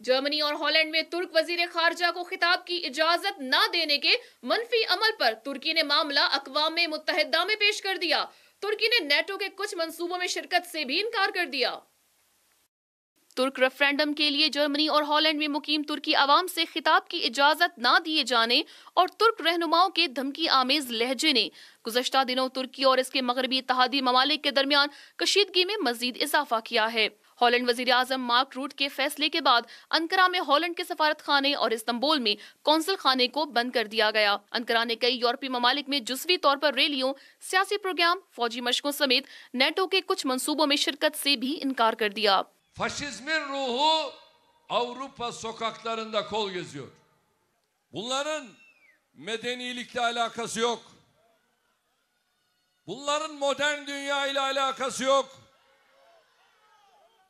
Germany और Holland में तुर्क वजीर खारजा को खिताब की इजाजत न देने के मनफी अमल पर तुर्की ने मामला अक़वाम मुत्तहिदा में पेश कर दिया। तुर्की ने नेटो के कुछ मंसूबों में शिरकत से भी इनकार कर दिया। तुर्क रेफरेंडम के लिए जर्मनी और हॉलैंड में मुकीम तुर्की अवाम से खिताब की इजाजत न दिए जाने और तुर्क रहनुमाओं के धमकी आमेज लहजे ने गुज़श्ता दिनों तुर्की और इसके मगरबी इत्तेहादी ममालिक के दरमियान कशीदगी में मजीद इजाफा किया है। हॉलैंड वजीर आजम मार्क रूट के फैसले के बाद अंकारा में हॉलैंड के सफारत खाने और इस्तांबुल में कौंसल खाने को बंद कर दिया गया। अंकारा ने कई यूरोपीय ममालिक में जुज़वी तौर पर रैलियों, सियासी प्रोग्राम, फौजी मशकों समेत नेटो के कुछ मंसूबों में शिरकत से भी इनकार कर दिया। Faşizmin ruhu Avrupa sokaklarında kol geziyor. Bunların medenilikle alakası yok. Bunların modern dünya ile alakası yok.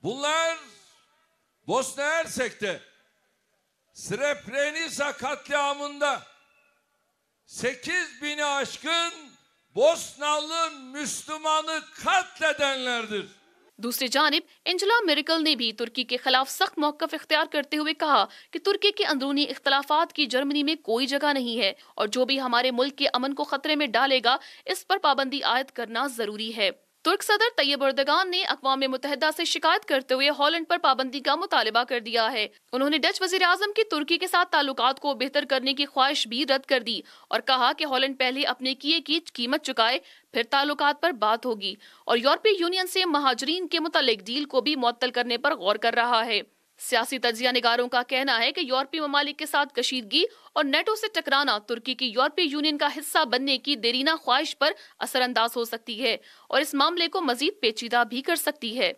Bunlar Bosna Hersek'te Srebrenica katliamında 8.000'i aşkın Bosnalı Müslümanı katledenlerdir. दूसरी जानिब एंजेला मेर्केल ने भी तुर्की के खिलाफ सख्त मौक़िफ़ इख्तियार करते हुए कहा कि तुर्की के अंदरूनी इख्तलाफात की जर्मनी में कोई जगह नहीं है और जो भी हमारे मुल्क के अमन को खतरे में डालेगा इस पर पाबंदी आयद करना जरूरी है। तुर्क सदर तैयब एर्दोगान ने अक़वाम मुत्तहिदा से शिकायत करते हुए हॉलैंड पर पाबंदी का मुतालिबा कर दिया है। उन्होंने डच वज़ीर आज़म की तुर्की के साथ ताल्लुकात को बेहतर करने की ख्वाहिश भी रद्द कर दी और कहा कि हॉलैंड पहले अपने किए की कीमत चुकाए, फिर ताल्लुकात पर बात होगी और यूरोपीय यूनियन से महाजरीन के मुतालिक डील को भी मुअत्तल करने पर गौर कर रहा है। सियासी तज्जिया निगारों का कहना है कि यूरोपीय ममालिक के साथ कशीदगी और नेटो से टकराना तुर्की की यूरोपीय यूनियन का हिस्सा बनने की देरीना ख्वाहिश पर असरअंदाज हो सकती है और इस मामले को मजीद पेचीदा भी कर सकती है।